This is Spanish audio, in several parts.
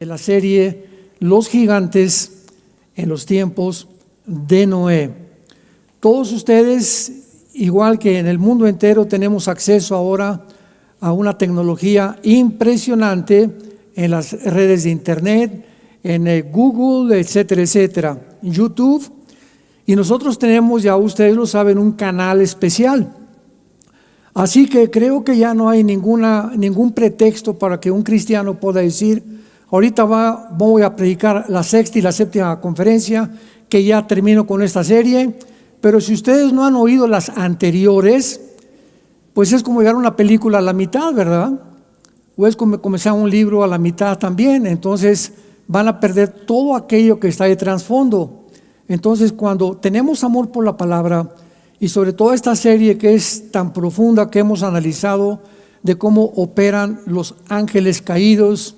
De la serie Los gigantes en los tiempos de Noé. Todos ustedes, igual que en el mundo entero, tenemos acceso ahora a una tecnología impresionante en las redes de internet, en Google, etcétera, etcétera, YouTube. Y nosotros tenemos, ya ustedes lo saben, un canal especial. Así que creo que ya no hay ningún pretexto para que un cristiano pueda decir: ahorita voy a predicar la sexta y la séptima conferencia, que ya termino con esta serie. Pero si ustedes no han oído las anteriores, pues es como llegar a una película a la mitad, ¿verdad? O es como comenzar un libro a la mitad también. Entonces van a perder todo aquello que está de trasfondo. Entonces, cuando tenemos amor por la palabra, y sobre todo esta serie que es tan profunda, que hemos analizado de cómo operan los ángeles caídos,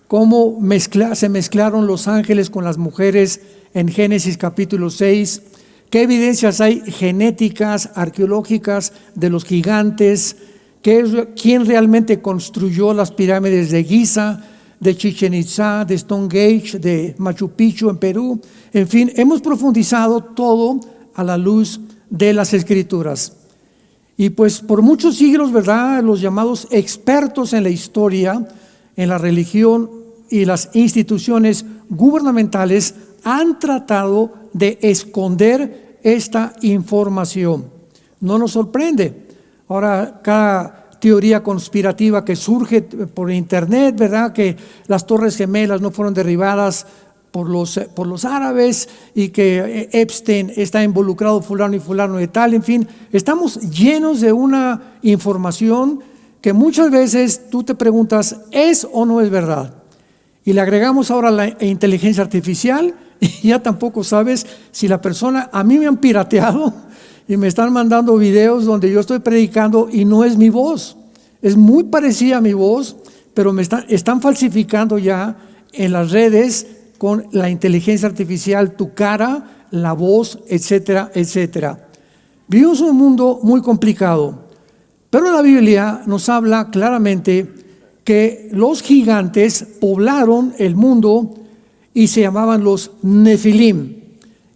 cómo se mezclaron los ángeles con las mujeres en Génesis capítulo 6, qué evidencias hay genéticas, arqueológicas de los gigantes, quién realmente construyó las pirámides de Giza, de Chichén Itzá, de Stonehenge, de Machu Picchu en Perú. En fin, hemos profundizado todo a la luz de las Escrituras. Y pues por muchos siglos, ¿verdad?, los llamados expertos en la historia, en la religión y las instituciones gubernamentales han tratado de esconder esta información. No nos sorprende. Ahora, cada teoría conspirativa que surge por internet, ¿verdad?, que las Torres Gemelas no fueron derribadas por los árabes, y que Epstein está involucrado fulano y fulano de tal. En fin, estamos llenos de una información que muchas veces tú te preguntas: ¿es o no es verdad? Y le agregamos ahora la inteligencia artificial y ya tampoco sabes si la persona… A mí me han pirateado y me están mandando videos donde yo estoy predicando y no es mi voz. Es muy parecida a mi voz, pero están falsificando ya en las redes con la inteligencia artificial tu cara, la voz, etcétera, etcétera. Vivimos un mundo muy complicado, pero la Biblia nos habla claramente que los gigantes poblaron el mundo y se llamaban los Nefilim,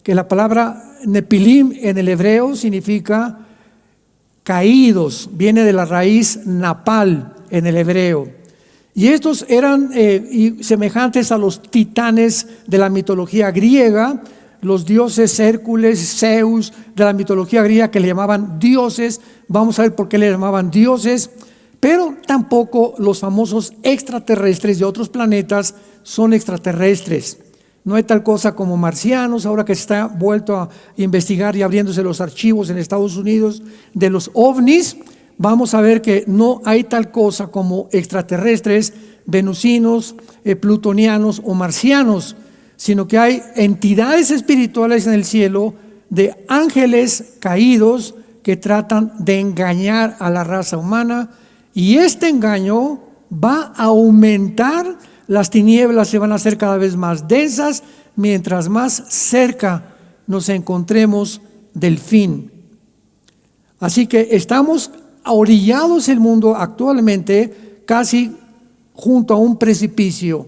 que la palabra Nepilim en el hebreo significa caídos, viene de la raíz napal en el hebreo. Y estos eran semejantes a los titanes de la mitología griega, los dioses Hércules, Zeus de la mitología griega, que le llamaban dioses. Vamos a ver por qué le llamaban dioses. Pero tampoco los famosos extraterrestres de otros planetas son extraterrestres. No hay tal cosa como marcianos. Ahora que se está vuelto a investigar y abriéndose los archivos en Estados Unidos de los ovnis, vamos a ver que no hay tal cosa como extraterrestres, venusinos, plutonianos o marcianos, sino que hay entidades espirituales en el cielo de ángeles caídos que tratan de engañar a la raza humana. Y este engaño va a aumentar, las tinieblas se van a hacer cada vez más densas mientras más cerca nos encontremos del fin. Así que estamos orillados el mundo actualmente casi junto a un precipicio.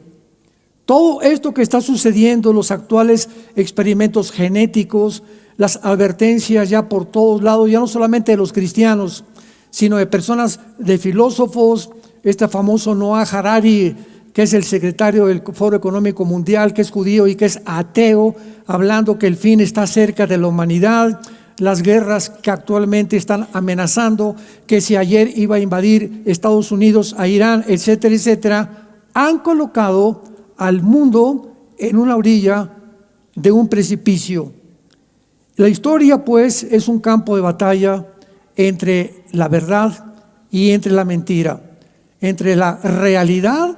Todo esto que está sucediendo, los actuales experimentos genéticos, las advertencias ya por todos lados, ya no solamente de los cristianos, sino de personas, de filósofos, este famoso Noah Harari, que es el secretario del Foro Económico Mundial, que es judío y que es ateo, hablando que el fin está cerca de la humanidad, las guerras que actualmente están amenazando, que si ayer iba a invadir Estados Unidos a Irán, etcétera, etcétera, han colocado al mundo en una orilla de un precipicio. La historia, pues, es un campo de batalla entre la verdad y entre la mentira, entre la realidad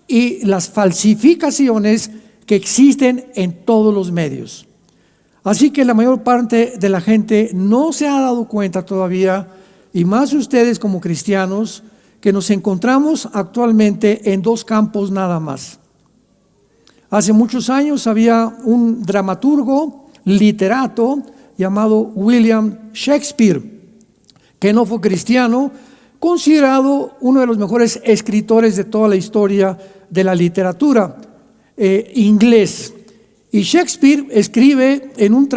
y las falsificaciones que existen en todos los medios. Así que la mayor parte de la gente no se ha dado cuenta todavía, y más ustedes como cristianos, que nos encontramos actualmente en dos campos nada más. Hace muchos años había un dramaturgo, literato, llamado William Shakespeare, que no fue cristiano, considerado uno de los mejores escritores de toda la historia de la literatura. inglés. Y Shakespeare escribe en un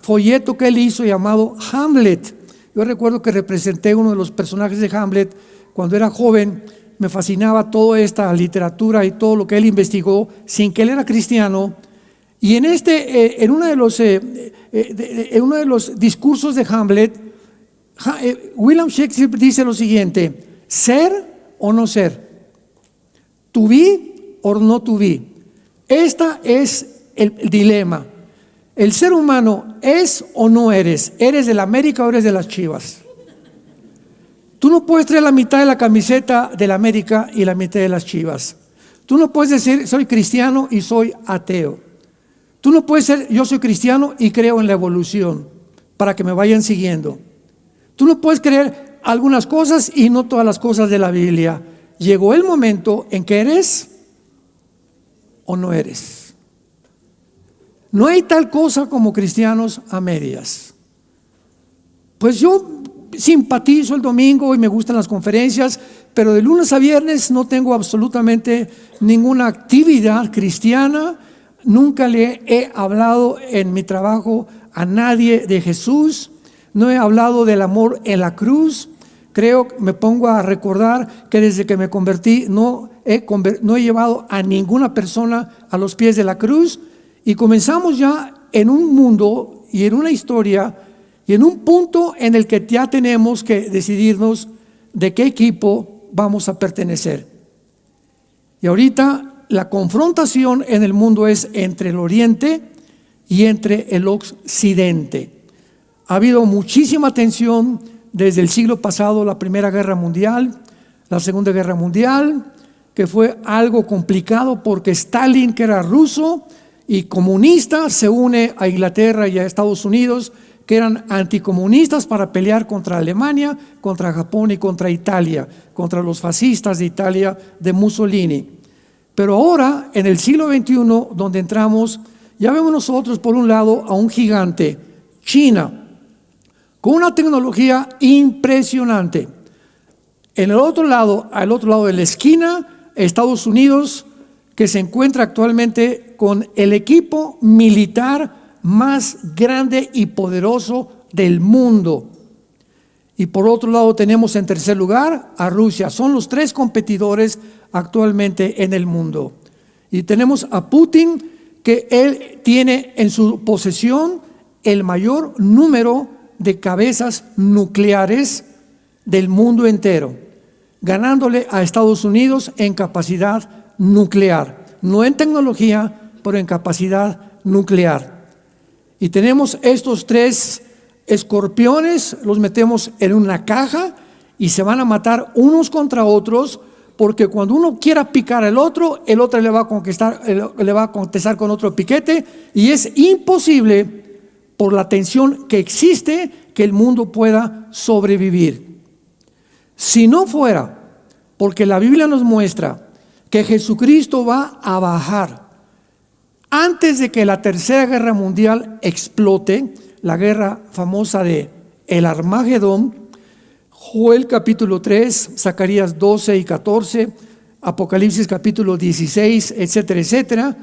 folleto que él hizo llamado Hamlet. Yo recuerdo que representé uno de los personajes de Hamlet cuando era joven. Me fascinaba toda esta literatura y todo lo que él investigó sin que él era cristiano. Y en uno de los discursos de Hamlet, William Shakespeare dice lo siguiente: ser o no ser, to be or not to be. Esta es el dilema. El ser humano es o no eres. ¿Eres del América o eres de las Chivas? Tú no puedes traer la mitad de la camiseta del América y la mitad de las Chivas. Tú no puedes decir soy cristiano y soy ateo. Tú no puedes ser yo soy cristiano y creo en la evolución para que me vayan siguiendo. Tú no puedes creer algunas cosas y no todas las cosas de la Biblia. Llegó el momento en que eres o no eres. No hay tal cosa como cristianos a medias. Pues yo simpatizo el domingo y me gustan las conferencias, pero de lunes a viernes no tengo absolutamente ninguna actividad cristiana. Nunca le he hablado en mi trabajo a nadie de Jesús. No he hablado del amor en la cruz. Me pongo a recordar que desde que me convertí no he llevado a ninguna persona a los pies de la cruz. Y comenzamos ya en un mundo y en una historia y en un punto en el que ya tenemos que decidirnos de qué equipo vamos a pertenecer. Y ahorita la confrontación en el mundo es entre el Oriente y entre el Occidente. Ha habido muchísima tensión desde el siglo pasado, la Primera Guerra Mundial, la Segunda Guerra Mundial, que fue algo complicado porque Stalin, que era ruso y comunista, se une a Inglaterra y a Estados Unidos, que eran anticomunistas, para pelear contra Alemania, contra Japón y contra Italia, contra los fascistas de Italia de Mussolini. Pero ahora, en el siglo XXI, donde entramos, ya vemos nosotros por un lado a un gigante, China, con una tecnología al otro lado de la esquina, Estados Unidos, que se encuentra actualmente con el equipo militar más grande y poderoso del mundo. Y por otro lado tenemos en tercer lugar a Rusia. Son los tres competidores actualmente en el mundo. Y tenemos a Putin, que él tiene en su posesión el mayor número de cabezas nucleares del mundo entero, ganándole a Estados Unidos en capacidad nuclear, no en tecnología, pero en capacidad nuclear. Y tenemos estos tres escorpiones, los metemos en una caja y se van a matar unos contra otros, porque cuando uno quiera picar al otro, el otro le va a contestar con otro piquete, y es imposible por la tensión que existe que el mundo pueda sobrevivir. Si no fuera porque la Biblia nos muestra que Jesucristo va a bajar antes de que la Tercera Guerra Mundial explote, la guerra famosa de el Armagedón, Joel capítulo 3, Zacarías 12 y 14, Apocalipsis capítulo 16, etcétera, etcétera.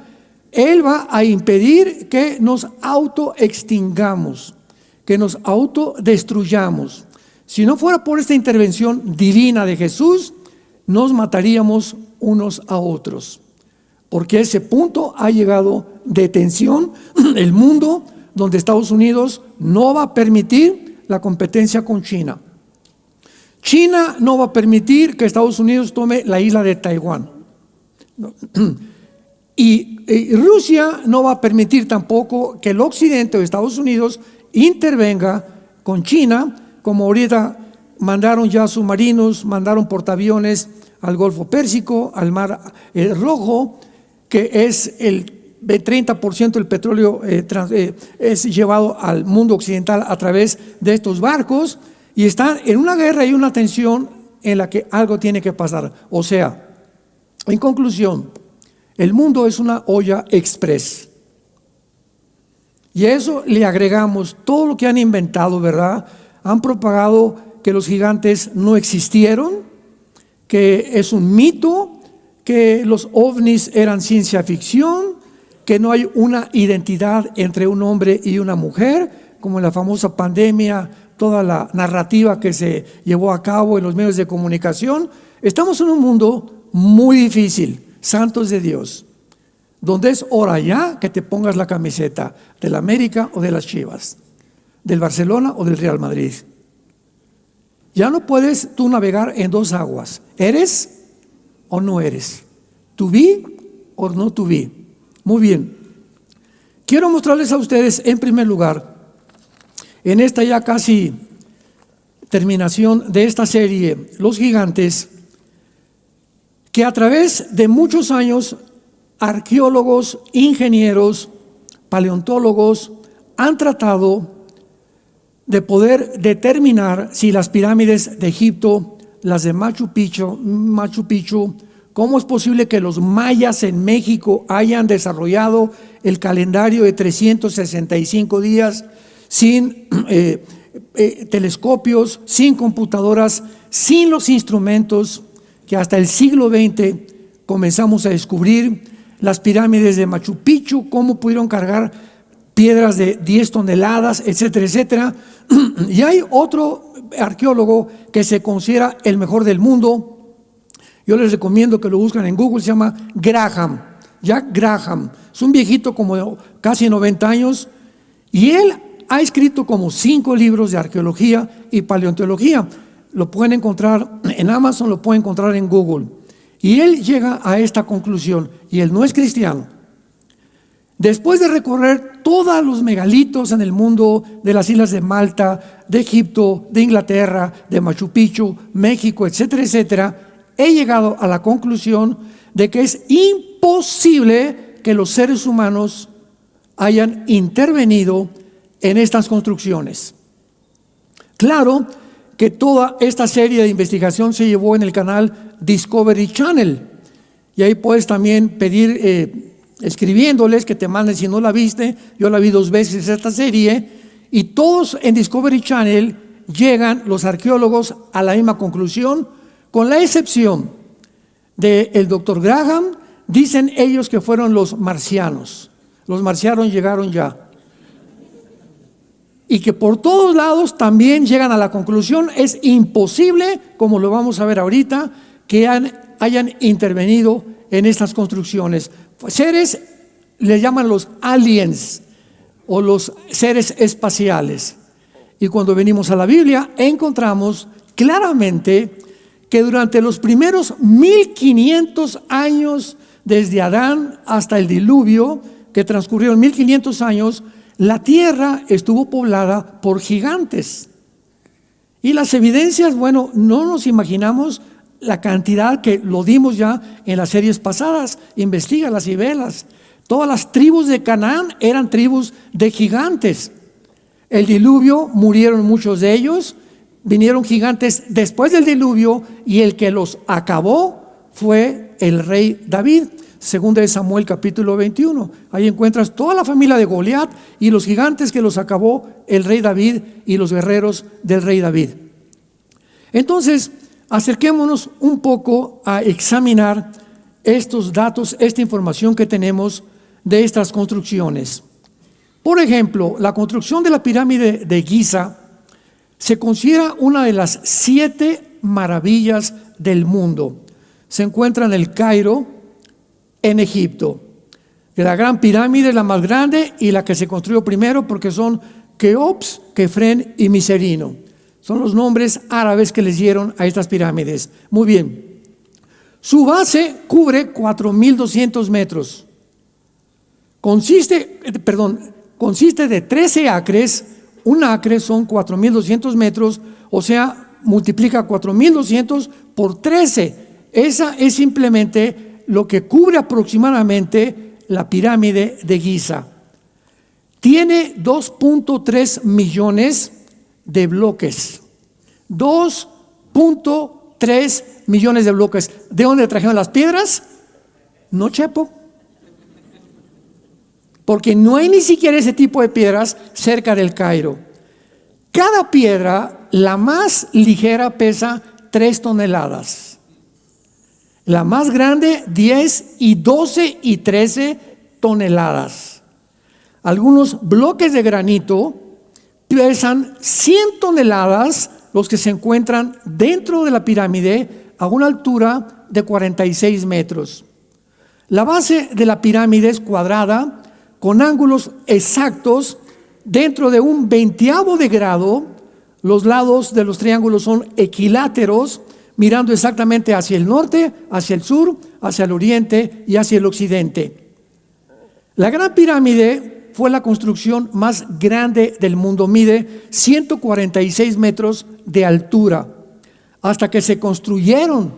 Él va a impedir que nos autoextingamos, que nos autodestruyamos. Si no fuera por esta intervención divina de Jesús, nos mataríamos unos a otros, porque ese punto ha llegado de tensión el mundo, donde Estados Unidos no va a permitir la competencia con China. China no va a permitir que Estados Unidos tome la isla de Taiwán. Y Rusia no va a permitir tampoco que el occidente o Estados Unidos intervenga con China, como ahorita mandaron ya submarinos, mandaron portaaviones al Golfo Pérsico, al Mar Rojo, que es el 30% del petróleo es llevado al mundo occidental a través de estos barcos, y están en una guerra y una tensión en la que algo tiene que pasar. O sea, en conclusión, el mundo es una olla express. Y a eso le agregamos todo lo que han inventado, ¿verdad? Han propagado que los gigantes no existieron, que es un mito, que los ovnis eran ciencia ficción, que no hay una identidad entre un hombre y una mujer, como en la famosa pandemia, toda la narrativa que se llevó a cabo en los medios de comunicación. Estamos en un mundo muy difícil, santos de Dios, donde es hora ya que te pongas la camiseta del América o de las Chivas, del Barcelona o del Real Madrid. Ya no puedes tú navegar en dos aguas, ¿eres o no eres? ¿To be o no to be? Muy bien, quiero mostrarles a ustedes en primer lugar, en esta ya casi terminación de esta serie, Los Gigantes, que a través de muchos años, arqueólogos, ingenieros, paleontólogos han tratado de poder determinar si las pirámides de Egipto, las de Machu Picchu, cómo es posible que los mayas en México hayan desarrollado el calendario de 365 días sin telescopios, sin computadoras, sin los instrumentos que hasta el siglo XX comenzamos a descubrir. Las pirámides de Machu Picchu, cómo pudieron cargar piedras de 10 toneladas, etcétera, etcétera. Y hay otro arqueólogo que se considera el mejor del mundo. Yo les recomiendo que lo busquen en Google, se llama Graham, Jack Graham. Es un viejito como de casi 90 años y él ha escrito como 5 libros de arqueología y paleontología. Lo pueden encontrar en Amazon, lo pueden encontrar en Google. Y él llega a esta conclusión, y él no es cristiano. Después de recorrer todos los megalitos en el mundo de las islas de Malta, de Egipto, de Inglaterra, de Machu Picchu, México, etcétera, etcétera, he llegado a la conclusión de que es imposible que los seres humanos hayan intervenido en estas construcciones. Claro que toda esta serie de investigación se llevó en el canal Discovery Channel, y ahí puedes también pedir escribiéndoles que te manden si no la viste. Yo la vi 2 veces esta serie, y todos en Discovery Channel llegan los arqueólogos a la misma conclusión, con la excepción del doctor Graham. Dicen ellos que fueron los marcianos. Los marcianos llegaron ya. Y que por todos lados también llegan a la conclusión, es imposible, como lo vamos a ver ahorita, que hayan intervenido en estas construcciones. Seres, les llaman los aliens o los seres espaciales. Y cuando venimos a la Biblia, encontramos claramente que durante los primeros 1500 años, desde Adán hasta el diluvio, que transcurrieron 1500 años, la tierra estuvo poblada por gigantes. Y las evidencias, bueno, no nos imaginamos la cantidad que lo dimos ya en las series pasadas. Investígalas y velas. Todas las tribus de Canaán eran tribus de gigantes. El diluvio, murieron muchos de ellos. Vinieron gigantes después del diluvio, y el que los acabó fue el rey David. Segunda de Samuel capítulo 21, ahí encuentras toda la familia de Goliat y los gigantes que los acabó el rey David y los guerreros del rey David. Entonces, acerquémonos un poco a examinar estos datos, esta información que tenemos de estas construcciones. Por ejemplo, la construcción de la pirámide de Giza se considera una de las 7 maravillas del mundo. Se encuentra en el Cairo, en Egipto. La gran pirámide es la más grande y la que se construyó primero, porque son Keops, Kefren y Miserino. Son los nombres árabes que les dieron a estas pirámides. Muy bien. Su base cubre 4.200 metros. Consiste de 13 acres. Un acre son 4.200 metros, o sea, multiplica 4.200 por 13. Esa es simplemente lo que cubre aproximadamente la pirámide de Giza. Tiene 2.3 millones de bloques. 2.3 millones de bloques. ¿De dónde trajeron las piedras? No, Chepo. Porque no hay ni siquiera ese tipo de piedras cerca del Cairo. Cada piedra, la más ligera, pesa 3 toneladas. La más grande, 10 y 12 y 13 toneladas. Algunos bloques de granito pesan 100 toneladas, los que se encuentran dentro de la pirámide a una altura de 46 metros. La base de la pirámide es cuadrada, con ángulos exactos dentro de un 20avo de grado. Los lados de los triángulos son equiláteros, mirando exactamente hacia el norte, hacia el sur, hacia el oriente y hacia el occidente. La Gran Pirámide fue la construcción más grande del mundo. Mide 146 metros de altura. Hasta que se construyeron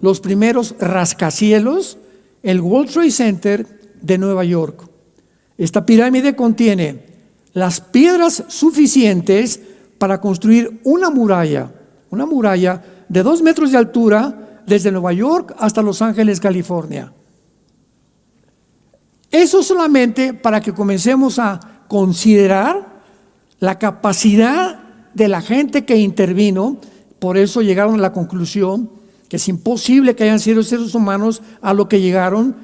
los primeros rascacielos, el World Trade Center de Nueva York. Esta pirámide contiene las piedras suficientes para construir una muralla de 2 metros de altura desde Nueva York hasta Los Ángeles, California. Eso solamente para que comencemos a considerar la capacidad de la gente que intervino. Por eso llegaron a la conclusión que es imposible que hayan sido seres humanos a lo que llegaron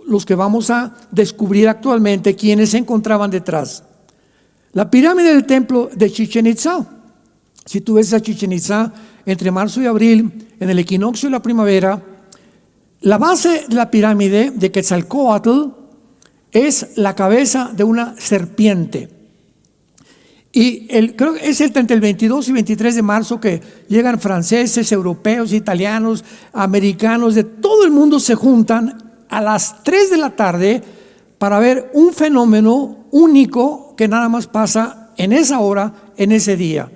los que vamos a descubrir actualmente quienes se encontraban detrás. La pirámide del templo de Chichén Itzá. Si tú ves a Chichén Itzá entre marzo y abril, en el equinoccio de la primavera, la base de la pirámide de Quetzalcóatl es la cabeza de una serpiente. Y creo que es entre el 22 y 23 de marzo que llegan franceses, europeos, italianos, americanos, de todo el mundo se juntan a las 3 de la tarde para ver un fenómeno único que nada más pasa en esa hora, en ese día.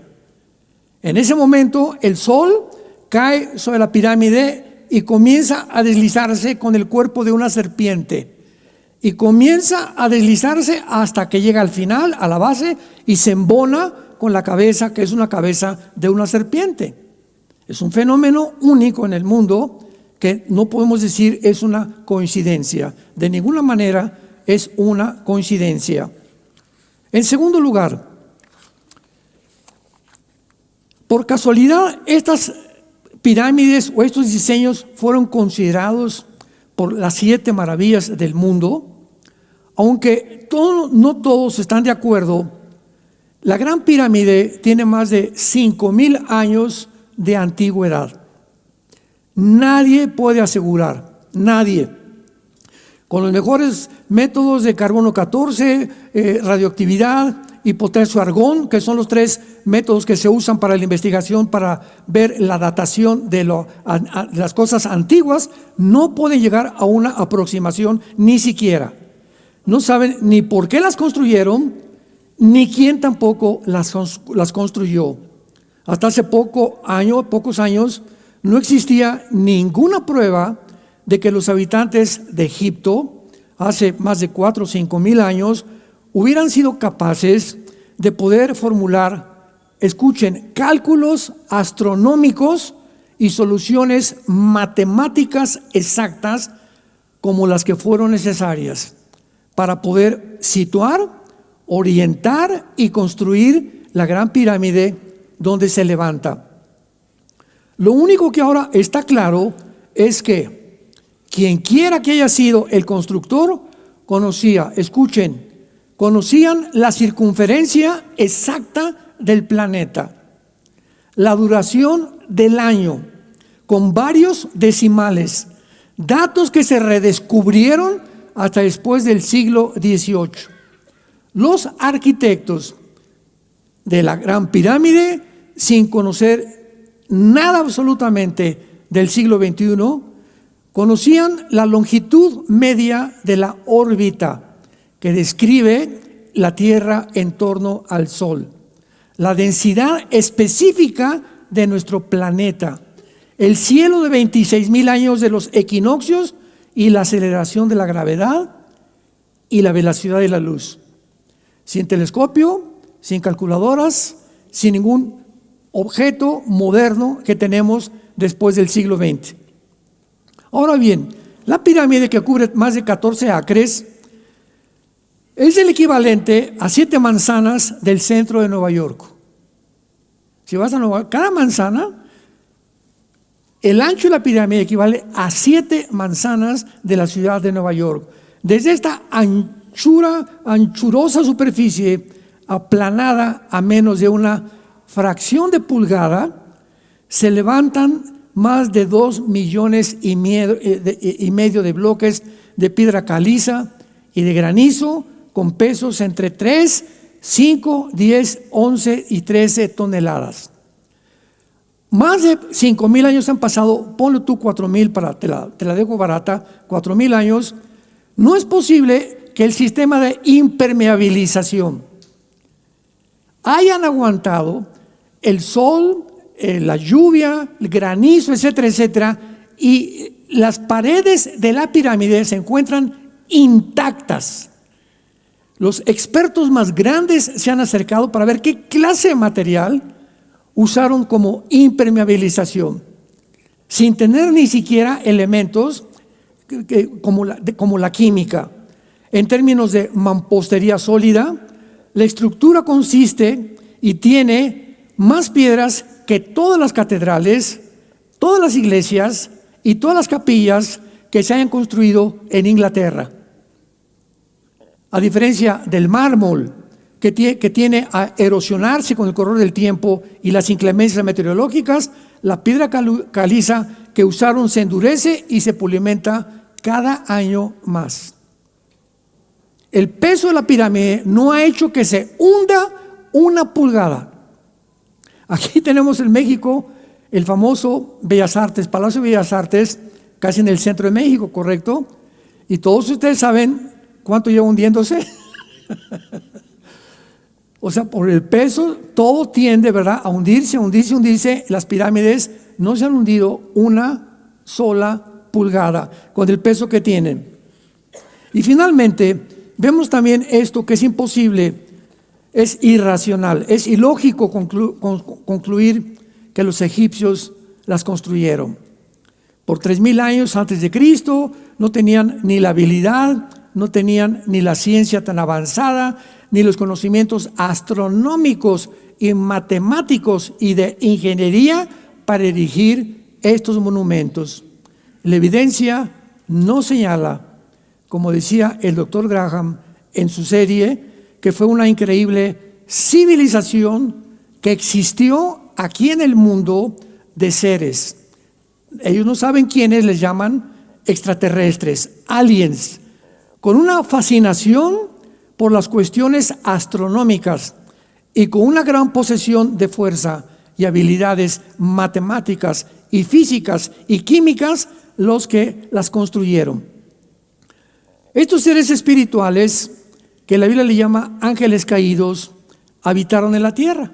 En ese momento el sol cae sobre la pirámide y comienza a deslizarse con el cuerpo de una serpiente. Y comienza a deslizarse hasta que llega al final, a la base, y se embona con la cabeza, que es una cabeza de una serpiente. Es un fenómeno único en el mundo que no podemos decir es una coincidencia. De ninguna manera es una coincidencia. En segundo lugar, por casualidad, estas pirámides o estos diseños fueron considerados por las 7 maravillas del mundo. Aunque no todos están de acuerdo, la Gran Pirámide tiene más de 5,000 años de antigüedad. Nadie puede asegurar, nadie, con los mejores métodos de carbono 14, radioactividad y potasio argón, que son los 3 métodos que se usan para la investigación, para ver la datación de las cosas antiguas, no pueden llegar a una aproximación ni siquiera. No saben ni por qué las construyeron, ni quién tampoco las construyó. Hasta hace pocos años, no existía ninguna prueba de que los habitantes de Egipto, hace más de 4 o 5 mil años, hubieran sido capaces de poder formular, escuchen, cálculos astronómicos y soluciones matemáticas exactas como las que fueron necesarias para poder situar, orientar y construir la Gran Pirámide donde se levanta. Lo único que ahora está claro es que quien quiera que haya sido el constructor conocían la circunferencia exacta del planeta, la duración del año, con varios decimales, datos que se redescubrieron hasta después del siglo XVIII. Los arquitectos de la Gran Pirámide, sin conocer nada absolutamente del siglo XXI, conocían la longitud media de la órbita que describe la Tierra en torno al Sol, la densidad específica de nuestro planeta, el cielo de 26,000 años de los equinoccios y la aceleración de la gravedad y la velocidad de la luz. Sin telescopio, sin calculadoras, sin ningún objeto moderno que tenemos después del siglo XX. Ahora bien, la pirámide, que cubre más de 14 acres, es el equivalente a 7 manzanas del centro de Nueva York. Si vas a Nueva York, cada manzana El ancho de la pirámide equivale a 7 manzanas de la ciudad de Nueva York. Desde esta anchurosa superficie aplanada a menos de una fracción de pulgada, se levantan más de 2,5 millones de bloques de piedra caliza y de granizo con pesos entre 3, 5, 10, 11 y 13 toneladas. Más de 5,000 años han pasado, ponle tú 4,000 te la dejo barata, 4,000 años. No es posible que el sistema de impermeabilización hayan aguantado el sol, la lluvia, el granizo, etcétera, etcétera, y las paredes de la pirámide se encuentran intactas. Los expertos más grandes se han acercado para ver qué clase de material usaron como impermeabilización, sin tener ni siquiera elementos como la química. En términos de mampostería sólida, la estructura consiste y tiene más piedras que todas las catedrales, todas las iglesias y todas las capillas que se hayan construido en Inglaterra. A diferencia del mármol, que tiene a erosionarse con el correr del tiempo y las inclemencias meteorológicas, la piedra caliza que usaron se endurece y se pulimenta cada año más. El peso de la pirámide no ha hecho que se hunda una pulgada. Aquí tenemos en México el famoso Bellas Artes, Palacio de Bellas Artes, casi en el centro de México, ¿correcto? Y todos ustedes saben cuánto lleva hundiéndose. O sea, por el peso, todo tiende, ¿verdad?, a hundirse. Las pirámides no se han hundido una sola pulgada con el peso que tienen. Y finalmente, vemos también esto que es imposible, es irracional, es ilógico concluir que los egipcios las construyeron. Por 3,000 años antes de Cristo no tenían ni la habilidad, no tenían ni la ciencia tan avanzada, ni los conocimientos astronómicos y matemáticos y de ingeniería para erigir estos monumentos. La evidencia no señala, como decía el doctor Graham en su serie, que fue una increíble civilización que existió aquí en el mundo de seres. Ellos no saben quiénes, les llaman extraterrestres, aliens, con una fascinación por las cuestiones astronómicas y con una gran posesión de fuerza y habilidades matemáticas y físicas y químicas los que las construyeron. Estos seres espirituales, que la Biblia le llama ángeles caídos, habitaron en la tierra.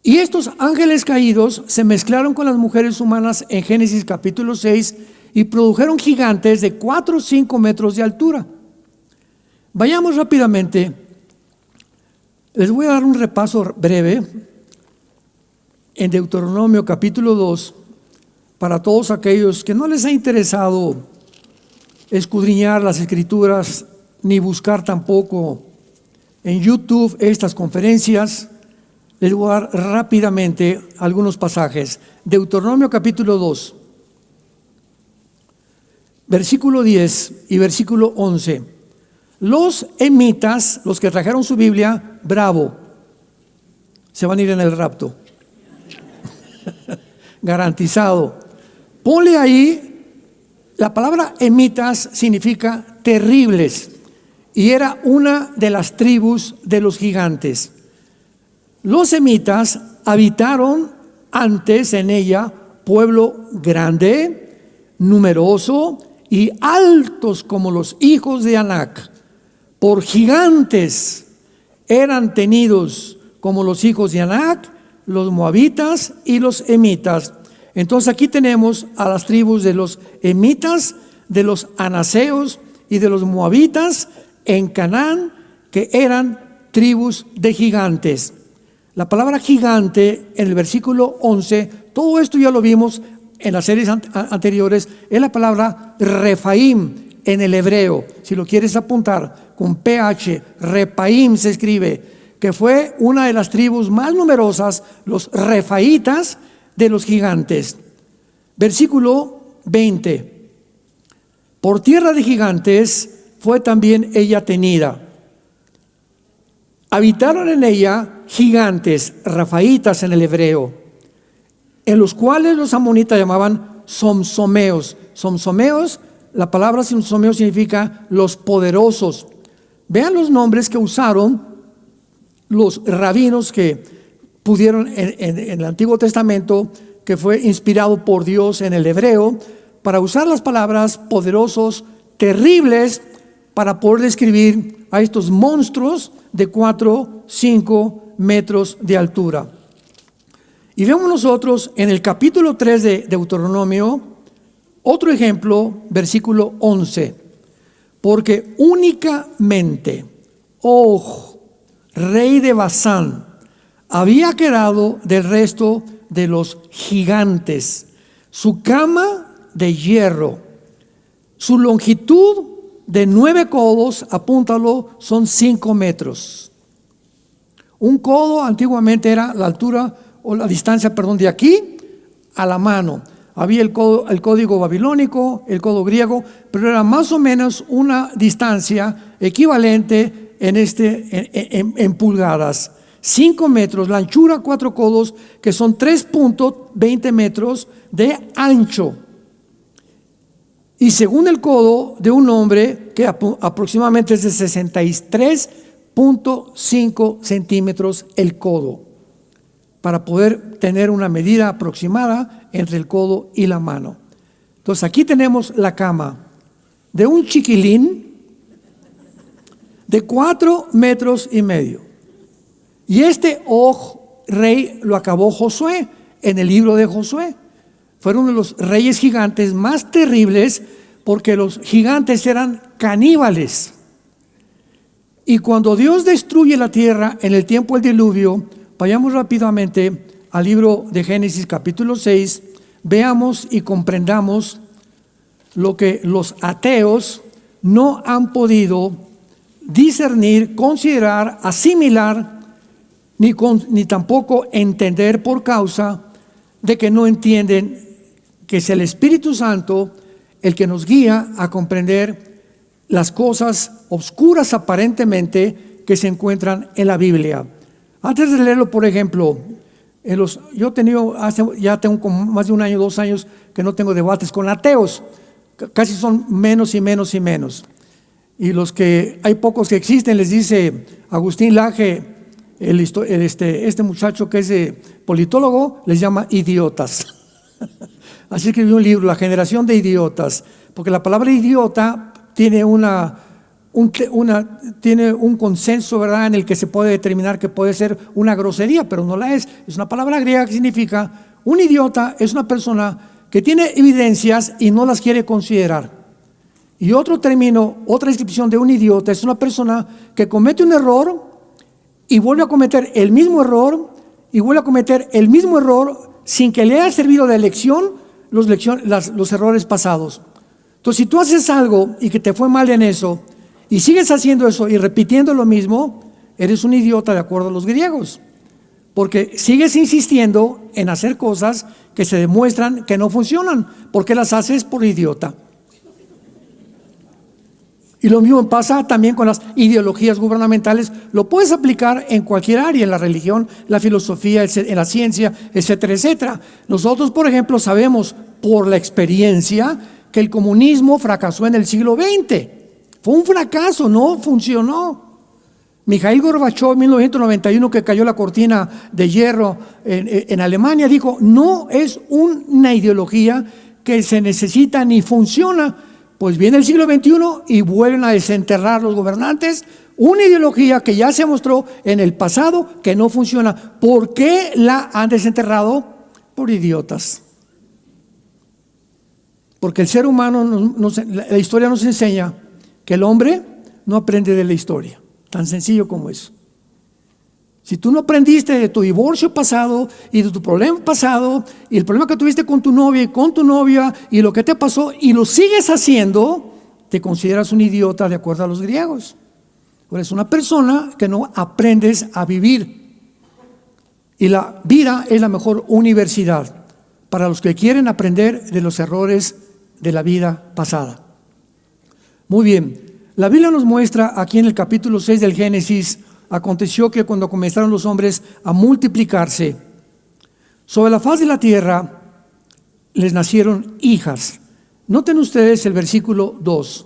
Y estos ángeles caídos se mezclaron con las mujeres humanas en Génesis capítulo 6 y produjeron gigantes de 4 o 5 metros de altura. Vayamos rápidamente. Les voy a dar un repaso breve en Deuteronomio capítulo 2 para todos aquellos que no les ha interesado escudriñar las escrituras ni buscar tampoco en YouTube estas conferencias. Les voy a dar rápidamente algunos pasajes. Deuteronomio capítulo 2, versículo 10 y versículo 11. Los emitas, los que trajeron su Biblia, bravo, se van a ir en el rapto. Garantizado. Ponle ahí, la palabra emitas significa terribles y era una de las tribus de los gigantes. Los emitas habitaron antes en ella pueblo grande, numeroso y altos como los hijos de Anac. Por gigantes eran tenidos como los hijos de Anac, los moabitas y los emitas. Entonces aquí tenemos a las tribus de los emitas, de los anaseos y de los moabitas en Canaán, que eran tribus de gigantes. La palabra gigante en el versículo 11, todo esto ya lo vimos en las series anteriores, es la palabra Refaim en el hebreo. Si lo quieres apuntar con PH, Refaim se escribe, que fue una de las tribus más numerosas, los refaitas, de los gigantes. Versículo 20. Por tierra de gigantes fue también ella tenida. Habitaron en ella gigantes, rafaitas en el hebreo, en los cuales los amonitas llamaban somsomeos. Somsomeos, la palabra somsomeo significa los poderosos. Vean los nombres que usaron los rabinos que pudieron en el Antiguo Testamento, que fue inspirado por Dios en el hebreo, para usar las palabras poderosos, terribles, para poder describir a estos monstruos de 4, 5 metros de altura. Y vemos nosotros en el capítulo 3 de Deuteronomio, otro ejemplo, versículo 11. Porque únicamente Og, rey de Basán, había quedado del resto de los gigantes, su cama de hierro, su longitud de 9 codos, apúntalo, son 5 metros. Un codo antiguamente era la altura o la distancia, de aquí a la mano. Había el código babilónico, el codo griego, pero era más o menos una distancia equivalente en pulgadas. 5 metros, la anchura 4 codos, que son 3.20 metros de ancho. Y según el codo de un hombre, que aproximadamente es de 63.5 centímetros el codo, para poder tener una medida aproximada entre el codo y la mano. Entonces aquí tenemos la cama de un chiquilín de 4 metros y medio. Y este Og, rey, lo acabó Josué en el libro de Josué. Fueron de los reyes gigantes más terribles, porque los gigantes eran caníbales. Y cuando Dios destruye la tierra en el tiempo del diluvio, vayamos rápidamente al libro de Génesis capítulo 6, veamos y comprendamos lo que los ateos no han podido discernir, considerar, asimilar, ni tampoco entender, por causa de que no entienden que es el Espíritu Santo el que nos guía a comprender las cosas oscuras aparentemente que se encuentran en la Biblia. Antes de leerlo, por ejemplo, yo ya tengo como más de 1 año, 2 años que no tengo debates con ateos. Casi son menos y menos y menos. Y hay pocos que existen, les dice Agustín Laje, este muchacho que es politólogo, les llama idiotas. Así escribió un libro, La generación de idiotas, porque la palabra idiota tiene tiene un consenso, ¿verdad?, en el que se puede determinar que puede ser una grosería, pero no la es. Es una palabra griega que significa, un idiota es una persona que tiene evidencias y no las quiere considerar. Y otro término, otra descripción de un idiota es una persona que comete un error y vuelve a cometer el mismo error y vuelve a cometer el mismo error sin que le haya servido de lección los errores pasados. Entonces, si tú haces algo y que te fue mal en eso y sigues haciendo eso y repitiendo lo mismo, eres un idiota de acuerdo a los griegos, porque sigues insistiendo en hacer cosas que se demuestran que no funcionan, porque las haces por idiota. Y lo mismo pasa también con las ideologías gubernamentales. Lo puedes aplicar en cualquier área, en la religión, la filosofía, en la ciencia, etcétera, etcétera. Nosotros, por ejemplo, sabemos por la experiencia que el comunismo fracasó en el siglo XX. Fue un fracaso, no funcionó. Mikhail Gorbachev, en 1991, que cayó la cortina de hierro en Alemania, dijo: no es una ideología que se necesita ni funciona. Pues viene el siglo XXI y vuelven a desenterrar los gobernantes una ideología que ya se mostró en el pasado que no funciona. ¿Por qué la han desenterrado? Por idiotas. Porque el ser humano, la historia nos enseña que el hombre no aprende de la historia. Tan sencillo como eso. Si tú no aprendiste de tu divorcio pasado y de tu problema pasado y el problema que tuviste con tu novia y con tu novia y lo que te pasó y lo sigues haciendo, te consideras un idiota de acuerdo a los griegos. Eres una persona que no aprendes a vivir. Y la vida es la mejor universidad. para los que quieren aprender de los errores de la vida pasada. Muy bien, la Biblia nos muestra aquí en el capítulo 6 del Génesis: aconteció que cuando comenzaron los hombres a multiplicarse, sobre la faz de la tierra les nacieron hijas. Noten ustedes el versículo 2,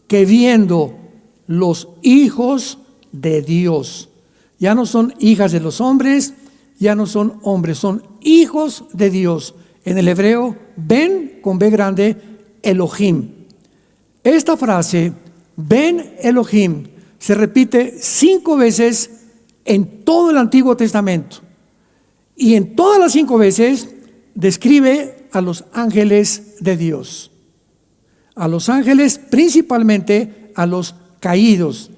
que viendo los hijos de Dios, ya no son hijas de los hombres, ya no son hombres, son hijos de Dios. En el hebreo, Ben con B grande, Elohim. Esta frase, Ben Elohim, se repite 5 veces en todo el Antiguo Testamento. Y en todas las 5 veces describe a los ángeles de Dios. A los ángeles, principalmente a los caídos,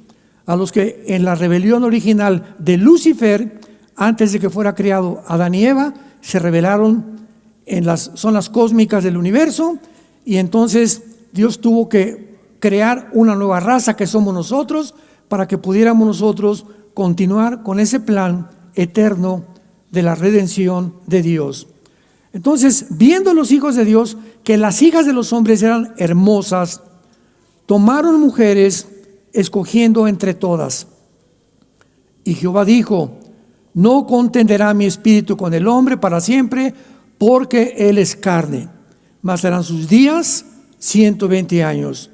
a los que en la rebelión original de Lucifer, antes de que fuera creado Adán y Eva, se rebelaron en las zonas cósmicas del universo, y entonces Dios tuvo que crear una nueva raza que somos nosotros, para que pudiéramos nosotros continuar con ese plan eterno de la redención de Dios. Entonces, viendo los hijos de Dios que las hijas de los hombres eran hermosas, tomaron mujeres escogiendo entre todas. Y Jehová dijo: no contenderá mi espíritu con el hombre para siempre, porque él es carne, mas serán sus días 120 años.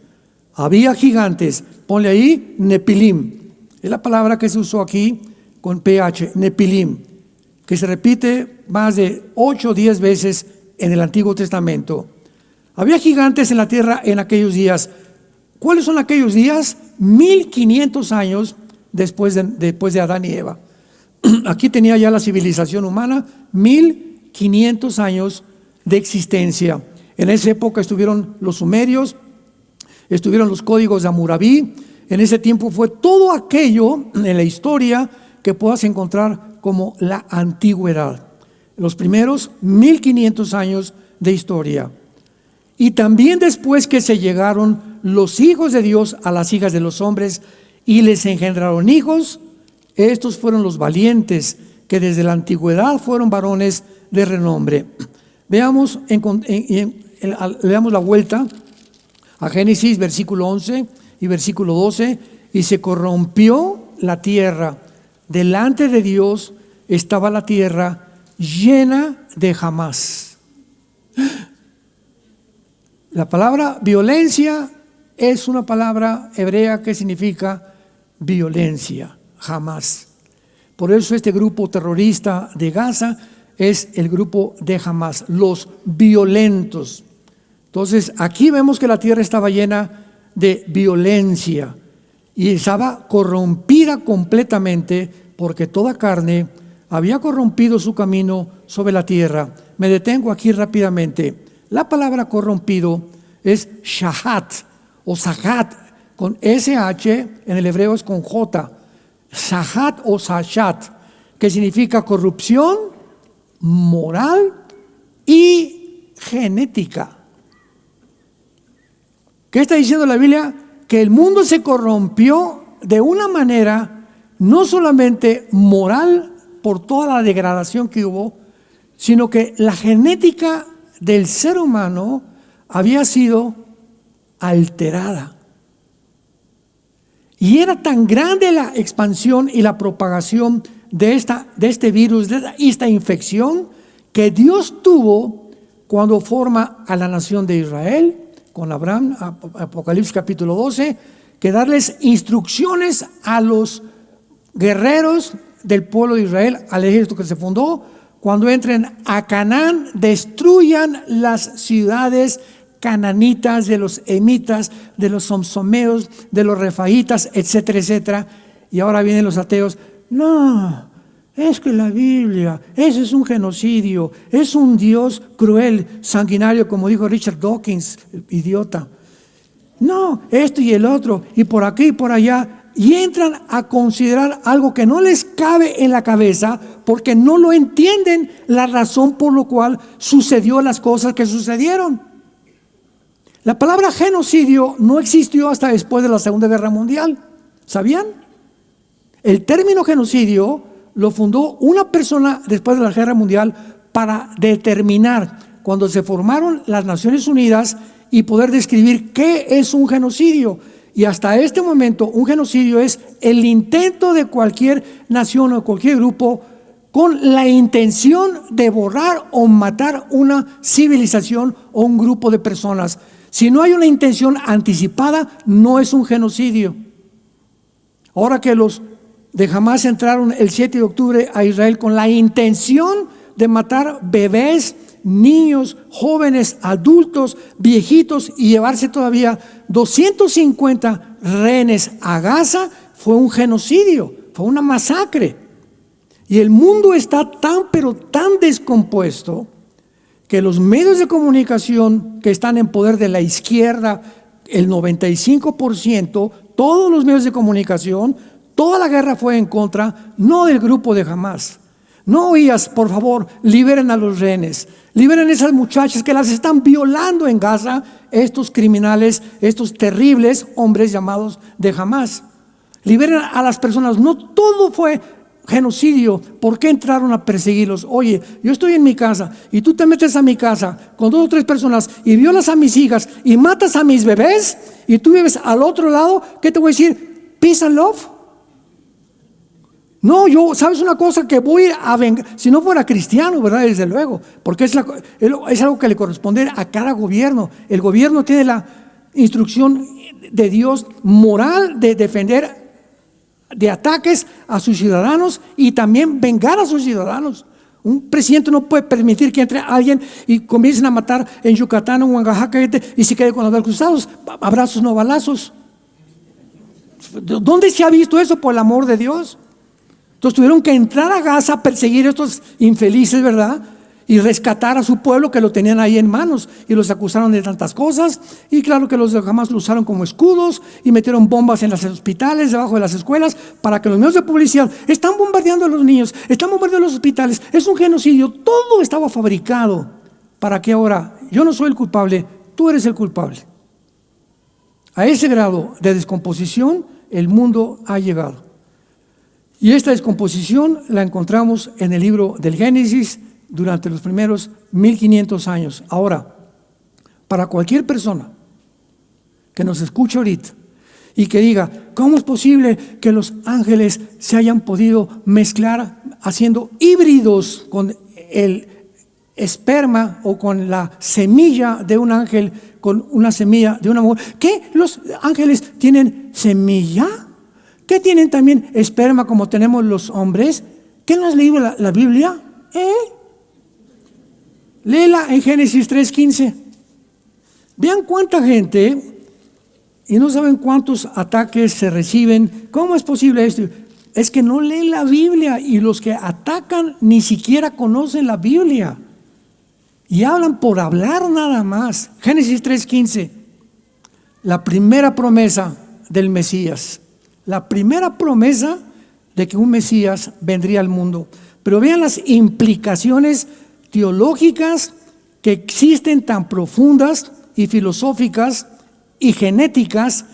Había gigantes, ponle ahí Nepilim, es la palabra que se usó aquí con PH, Nepilim, que se repite más de 8 o 10 veces en el Antiguo Testamento. Había gigantes en la tierra en aquellos días. ¿Cuáles son aquellos días? 1500 años después de Adán y Eva. Aquí tenía ya la civilización humana 1500 años de existencia. En esa época estuvieron los sumerios, estuvieron los códigos de Hammurabi. En ese tiempo fue todo aquello en la historia que puedas encontrar como la antigüedad. Los primeros 1500 años de historia. Y también después que se llegaron los hijos de Dios a las hijas de los hombres y les engendraron hijos, estos fueron los valientes que desde la antigüedad fueron varones de renombre. Veamos, le damos la vuelta a Génesis, versículo 11 y versículo 12. Y se corrompió la tierra. Delante de Dios estaba la tierra llena de Jamás. La palabra violencia es una palabra hebrea que significa violencia, Jamás. Por eso este grupo terrorista de Gaza es el grupo de Jamás, los violentos. Entonces aquí vemos que la tierra estaba llena de violencia y estaba corrompida completamente, porque toda carne había corrompido su camino sobre la tierra. Me detengo aquí rápidamente. La palabra corrompido es shahat o sahat, con SH, en el hebreo es con J. Sahat o sashat, que significa corrupción moral y genética. ¿Qué está diciendo la Biblia? Que el mundo se corrompió de una manera no solamente moral por toda la degradación que hubo, sino que la genética del ser humano había sido alterada. Y era tan grande la expansión y la propagación de este virus, de esta infección, que Dios tuvo cuando forma a la nación de Israel, con Abraham, Apocalipsis capítulo 12, que darles instrucciones a los guerreros del pueblo de Israel, al ejército que se fundó: cuando entren a Canaán, destruyan las ciudades cananitas, de los emitas, de los somsomeos, de los refaitas, etcétera, etcétera. Y ahora vienen los ateos: no, es que la Biblia, ese es un genocidio, es un Dios cruel, sanguinario, como dijo Richard Dawkins, el idiota. No, esto y el otro, y por aquí y por allá. Y entran a considerar algo que no les cabe en la cabeza, porque no lo entienden, la razón por la cual sucedió las cosas que sucedieron. La palabra genocidio no existió hasta después de la Segunda Guerra Mundial. ¿Sabían? El término genocidio lo fundó una persona después de la Guerra Mundial para determinar cuando se formaron las Naciones Unidas y poder describir qué es un genocidio. Y hasta este momento un genocidio es el intento de cualquier nación o cualquier grupo con la intención de borrar o matar una civilización o un grupo de personas. Si no hay una intención anticipada, no es un genocidio. Ahora que los de Hamás entraron el 7 de octubre a Israel con la intención de matar bebés, niños, jóvenes, adultos, viejitos y llevarse todavía 250 rehenes a Gaza, fue un genocidio, fue una masacre. Y el mundo está tan pero tan descompuesto que los medios de comunicación que están en poder de la izquierda, el 95%, todos los medios de comunicación, toda la guerra fue en contra, no del grupo de Hamás. No oías, por favor, liberen a los rehenes, liberen a esas muchachas que las están violando en Gaza, estos criminales, estos terribles hombres llamados de Hamás. Liberen a las personas. No todo fue genocidio. ¿Por qué entraron a perseguirlos? Oye, yo estoy en mi casa y tú te metes a mi casa con 2 o 3 personas y violas a mis hijas y matas a mis bebés y tú vives al otro lado. ¿Qué te voy a decir? Peace and love. No, yo, ¿sabes una cosa? Que voy a vengar, si no fuera cristiano, ¿verdad? Desde luego, porque es algo que le corresponde a cada gobierno. El gobierno tiene la instrucción de Dios moral de defender de ataques a sus ciudadanos y también vengar a sus ciudadanos. Un presidente no puede permitir que entre alguien y comiencen a matar en Yucatán o en Oaxaca y se quede con los brazos cruzados. Abrazos, no balazos. ¿Dónde se ha visto eso, por el amor de Dios? Entonces tuvieron que entrar a Gaza a perseguir a estos infelices, ¿verdad? Y rescatar a su pueblo que lo tenían ahí en manos y los acusaron de tantas cosas. Y claro que los de Hamás lo usaron como escudos y metieron bombas en los hospitales, debajo de las escuelas, para que los medios de publicidad están bombardeando a los niños, están bombardeando los hospitales. Es un genocidio. Todo estaba fabricado para que ahora yo no soy el culpable, tú eres el culpable. A ese grado de descomposición el mundo ha llegado. Y esta descomposición la encontramos en el libro del Génesis durante los primeros 1500 años. Ahora, para cualquier persona que nos escuche ahorita y que diga, ¿cómo es posible que los ángeles se hayan podido mezclar haciendo híbridos con el esperma o con la semilla de un ángel, con una semilla de una mujer? ¿Qué? ¿Los ángeles tienen semilla? ¿Qué tienen también esperma como tenemos los hombres? ¿Qué no has leído la Biblia? Léela en Génesis 3:15. Vean cuánta gente y no saben cuántos ataques se reciben. ¿Cómo es posible esto? Es que no leen la Biblia y los que atacan ni siquiera conocen la Biblia y hablan por hablar nada más. Génesis 3:15, la primera promesa del Mesías. La primera promesa de que un Mesías vendría al mundo. Pero vean las implicaciones teológicas que existen tan profundas y filosóficas y genéticas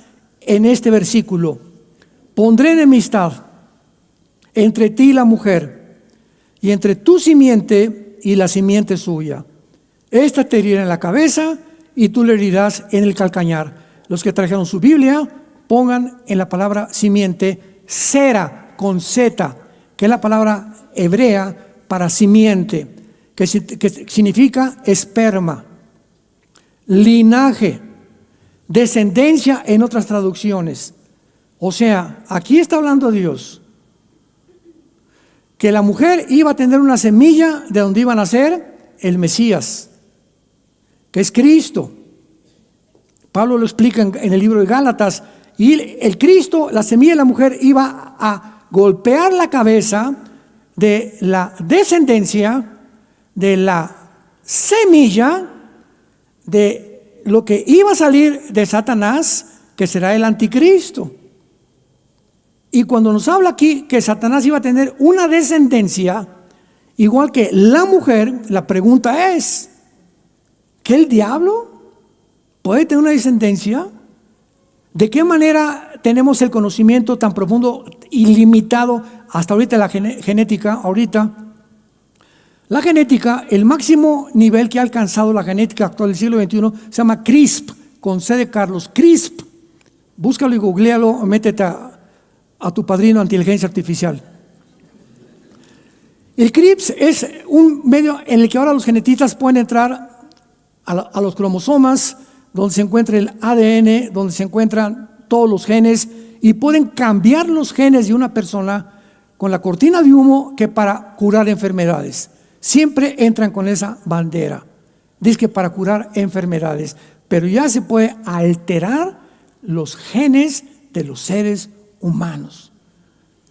en este versículo. Pondré enemistad entre ti y la mujer, y entre tu simiente y la simiente suya. Esta te herirá en la cabeza y tú le herirás en el calcañar. Los que trajeron su Biblia, pongan en la palabra simiente Sera con Z, que es la palabra hebrea para simiente, que significa esperma, linaje, descendencia en otras traducciones. O sea, aquí está hablando Dios que la mujer iba a tener una semilla de donde iba a nacer el Mesías, que es Cristo. Pablo lo explica en el libro de Gálatas. Y el Cristo, la semilla de la mujer, iba a golpear la cabeza de la descendencia, de la semilla, de lo que iba a salir de Satanás, que será el anticristo. Y cuando nos habla aquí que Satanás iba a tener una descendencia, igual que la mujer, la pregunta es, ¿que el diablo puede tener una descendencia? ¿De qué manera tenemos el conocimiento tan profundo, ilimitado, hasta ahorita la genética, ahorita? La genética, el máximo nivel que ha alcanzado la genética actual del siglo XXI se llama CRISP, con C de Carlos, CRISP. Búscalo y googlealo, métete a tu padrino de inteligencia artificial. El CRISP es un medio en el que ahora los genetistas pueden entrar a los cromosomas, donde se encuentra el ADN, donde se encuentran todos los genes, y pueden cambiar los genes de una persona con la cortina de humo que para curar enfermedades. Siempre entran con esa bandera. Dice que para curar enfermedades, pero ya se puede alterar los genes de los seres humanos.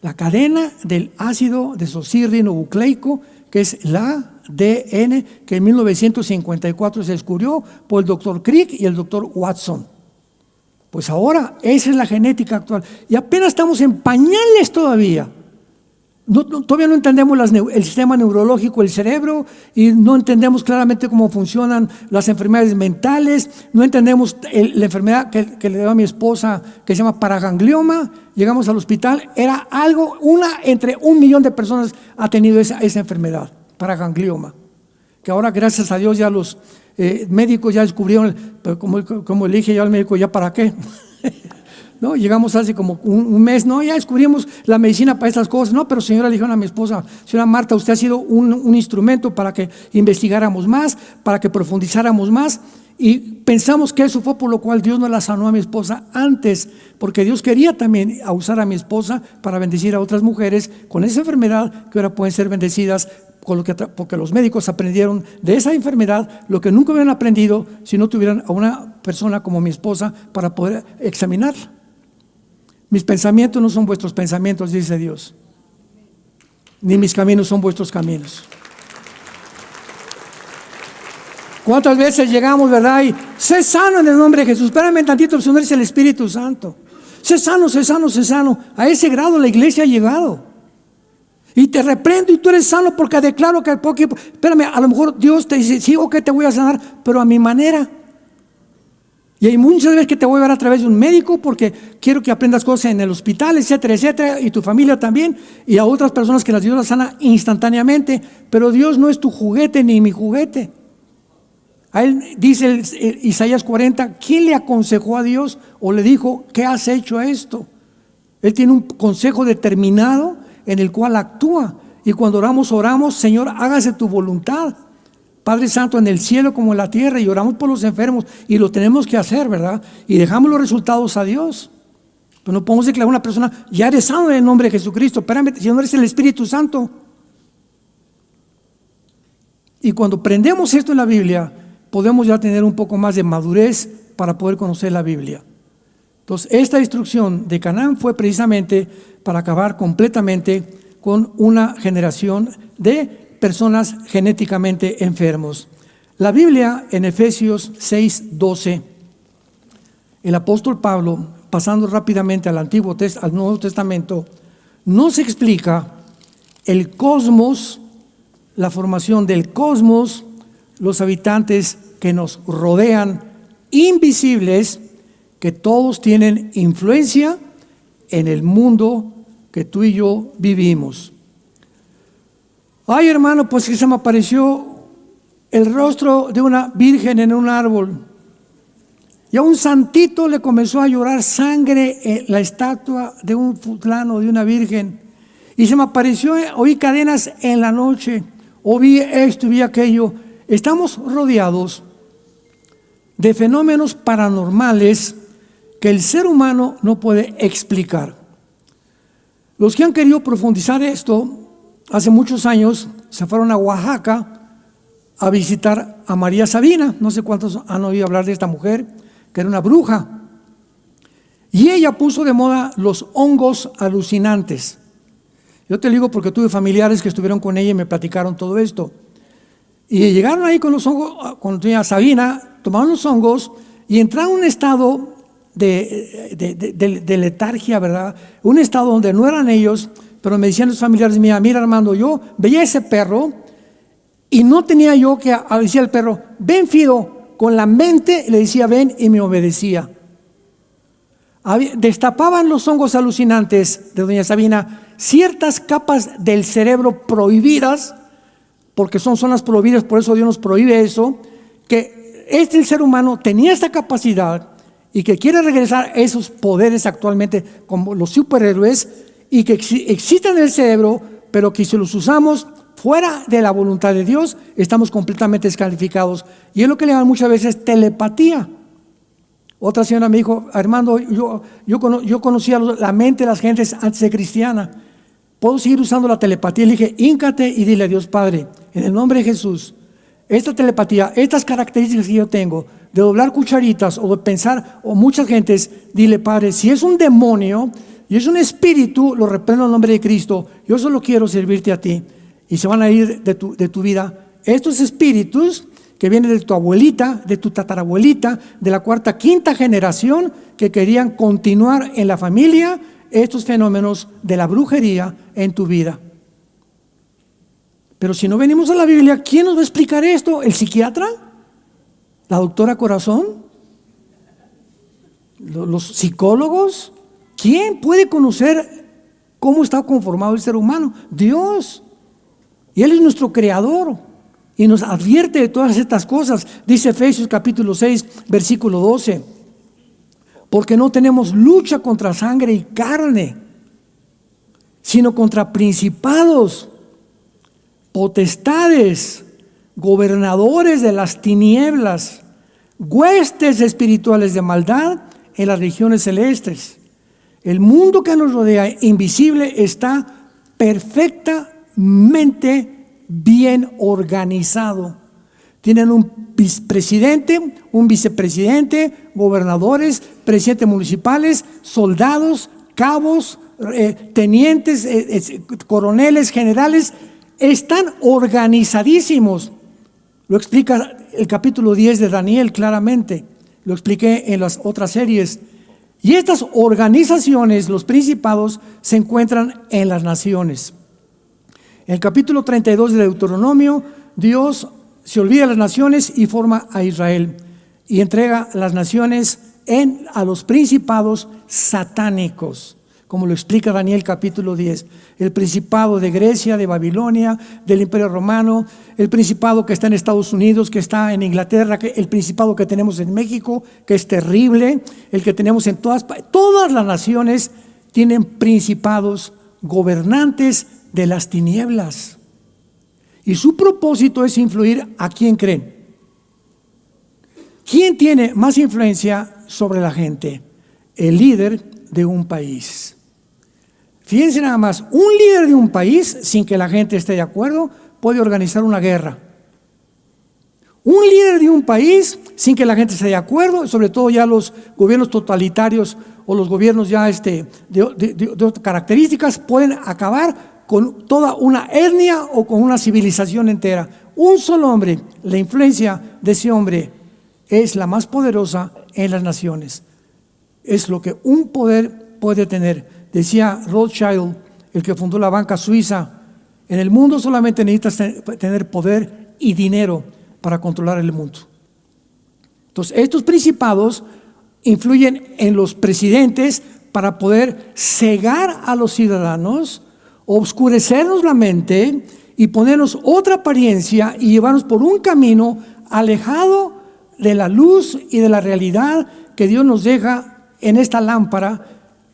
La cadena del ácido desoxirribonucleico, que es el ADN, que en 1954 se descubrió por el doctor Crick y el doctor Watson. Pues ahora esa es la genética actual. Y apenas estamos en pañales todavía. Todavía no entendemos el sistema neurológico del cerebro y no entendemos claramente cómo funcionan las enfermedades mentales. No entendemos la enfermedad que le dio a mi esposa, que se llama paraganglioma. Llegamos al hospital, era algo, entre 1 millón de personas ha tenido esa enfermedad, paraganglioma. Que ahora, gracias a Dios, ya los médicos ya descubrieron, pero como le dije yo al médico, ¿ya para qué? ¿No? Llegamos hace como un mes, no, ya descubrimos la medicina para estas cosas, no, pero señora, le dijeron a mi esposa, señora Marta, usted ha sido un instrumento para que investigáramos más, para que profundizáramos más, y pensamos que eso fue por lo cual Dios no la sanó a mi esposa antes, porque Dios quería también usar a mi esposa para bendecir a otras mujeres con esa enfermedad que ahora pueden ser bendecidas, porque los médicos aprendieron de esa enfermedad lo que nunca hubieran aprendido si no tuvieran a una persona como mi esposa para poder examinarla. Mis pensamientos no son vuestros pensamientos, dice Dios, ni mis caminos son vuestros caminos. ¿Cuántas veces llegamos, verdad? Y sé sano en el nombre de Jesús. Espérame tantito, el Señor es el Espíritu Santo. Sé sano, sé sano, sé sano. A ese grado la iglesia ha llegado. Y te reprendo y tú eres sano porque declaro que espérame, a lo mejor Dios te dice, sí, ok, te voy a sanar, pero a mi manera. Y hay muchas veces que te voy a ver a través de un médico porque quiero que aprendas cosas en el hospital, etcétera, etcétera, y tu familia también, y a otras personas que las Dios las sana instantáneamente, pero Dios no es tu juguete ni mi juguete. A él dice Isaías 40, ¿quién le aconsejó a Dios o le dijo, ¿qué has hecho a esto? Él tiene un consejo determinado en el cual actúa, y cuando oramos, Señor, hágase tu voluntad. Padre Santo, en el cielo como en la tierra, y oramos por los enfermos, y lo tenemos que hacer, ¿verdad? Y dejamos los resultados a Dios. Pero no podemos declarar a una persona, ya eres sano en el nombre de Jesucristo. Espérame, si no eres el Espíritu Santo. Y cuando aprendemos esto en la Biblia, podemos ya tener un poco más de madurez para poder conocer la Biblia. Entonces, esta instrucción de Canaán fue precisamente para acabar completamente con una generación de personas genéticamente enfermos. La Biblia en Efesios 6:12, el apóstol Pablo, pasando rápidamente al Nuevo Testamento, nos explica el cosmos, la formación del cosmos, los habitantes que nos rodean, invisibles, que todos tienen influencia en el mundo que tú y yo vivimos. Ay, hermano, pues que se me apareció el rostro de una virgen en un árbol. Y a un santito le comenzó a llorar sangre en la estatua de un fulano, de una virgen. Y se me apareció, oí cadenas en la noche, o vi esto, vi aquello. Estamos rodeados de fenómenos paranormales que el ser humano no puede explicar. Los que han querido profundizar esto, hace muchos años se fueron a Oaxaca a visitar a María Sabina. No sé cuántos han oído hablar de esta mujer, que era una bruja. Y ella puso de moda los hongos alucinantes. Yo te digo porque tuve familiares que estuvieron con ella y me platicaron todo esto. Y llegaron ahí con los hongos, con doña Sabina, tomaron los hongos y entraron en un estado de letargia, ¿verdad? Un estado donde no eran ellos. Pero me decían los familiares, mira Armando, yo veía ese perro y no tenía yo que decir al perro, ven Fido, con la mente le decía ven y me obedecía. Destapaban los hongos alucinantes de doña Sabina ciertas capas del cerebro prohibidas porque son zonas prohibidas, por eso Dios nos prohíbe eso, que el ser humano tenía esta capacidad y que quiere regresar esos poderes actualmente como los superhéroes y que existen en el cerebro, pero que si los usamos fuera de la voluntad de Dios, estamos completamente descalificados. Y es lo que le llaman muchas veces telepatía. Otra señora me dijo: Armando, yo conocía la mente de las gentes antes de cristiana. ¿Puedo seguir usando la telepatía? Le dije: híncate y dile a Dios Padre, en el nombre de Jesús, esta telepatía, estas características que yo tengo, de doblar cucharitas o de pensar, o muchas gentes, dile: Padre, si es un demonio y es un espíritu, lo reprendo en el nombre de Cristo. Yo solo quiero servirte a ti. Y se van a ir de tu vida estos espíritus que vienen de tu abuelita, de tu tatarabuelita, de la cuarta, quinta generación, que querían continuar en la familia estos fenómenos de la brujería en tu vida. Pero si no venimos a la Biblia, ¿quién nos va a explicar esto? ¿El psiquiatra? ¿La doctora Corazón? ¿Los psicólogos? ¿Quién puede conocer cómo está conformado el ser humano? Dios. Y Él es nuestro creador y nos advierte de todas estas cosas. Dice Efesios capítulo 6, versículo 12: porque no tenemos lucha contra sangre y carne, sino contra principados, potestades, gobernadores de las tinieblas, huestes espirituales de maldad en las regiones celestes. El mundo que nos rodea, invisible, está perfectamente bien organizado. Tienen un presidente, un vicepresidente, gobernadores, presidentes municipales, soldados, cabos, tenientes, coroneles, generales. Están organizadísimos. Lo explica el capítulo 10 de Daniel claramente. Lo expliqué en las otras series. Y estas organizaciones, los principados, se encuentran en las naciones. En el capítulo 32 de Deuteronomio, Dios se olvida de las naciones y forma a Israel y entrega las naciones a los principados satánicos, como lo explica Daniel capítulo 10. El principado de Grecia, de Babilonia, del Imperio Romano, el principado que está en Estados Unidos, que está en Inglaterra, el principado que tenemos en México, que es terrible, el que tenemos en todas las naciones tienen principados, gobernantes de las tinieblas. Y su propósito es influir a quién creen. ¿Quién tiene más influencia sobre la gente? El líder de un país. Fíjense nada más, un líder de un país, sin que la gente esté de acuerdo, puede organizar una guerra. Un líder de un país, sin que la gente esté de acuerdo, sobre todo ya los gobiernos totalitarios o los gobiernos ya de otras características, pueden acabar con toda una etnia o con una civilización entera. Un solo hombre, la influencia de ese hombre es la más poderosa en las naciones. Es lo que un poder puede tener. Decía Rothschild, el que fundó la banca suiza: en el mundo solamente necesitas tener poder y dinero para controlar el mundo. Entonces, estos principados influyen en los presidentes para poder cegar a los ciudadanos, obscurecernos la mente y ponernos otra apariencia y llevarnos por un camino alejado de la luz y de la realidad que Dios nos deja en esta lámpara,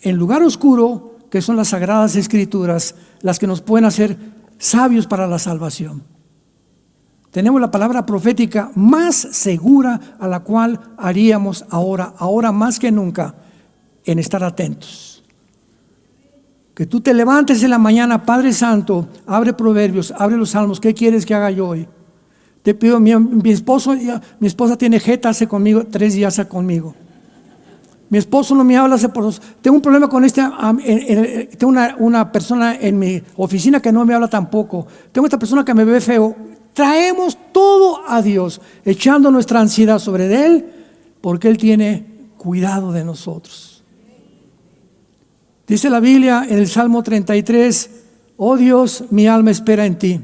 en lugar oscuro, que son las sagradas escrituras, las que nos pueden hacer sabios para la salvación. Tenemos la palabra profética más segura a la cual haríamos ahora más que nunca, en estar atentos. Que tú te levantes en la mañana: Padre Santo, abre Proverbios, abre los Salmos, ¿qué quieres que haga yo hoy? Te pido, mi esposa tiene jeta hace conmigo 3 días conmigo. Mi esposo no me habla hace por 2. Tengo un problema con tengo una persona en mi oficina que no me habla tampoco. Tengo esta persona que me ve feo. Traemos todo a Dios, echando nuestra ansiedad sobre Él, porque Él tiene cuidado de nosotros. Dice la Biblia en el Salmo 33: oh Dios, mi alma espera en ti.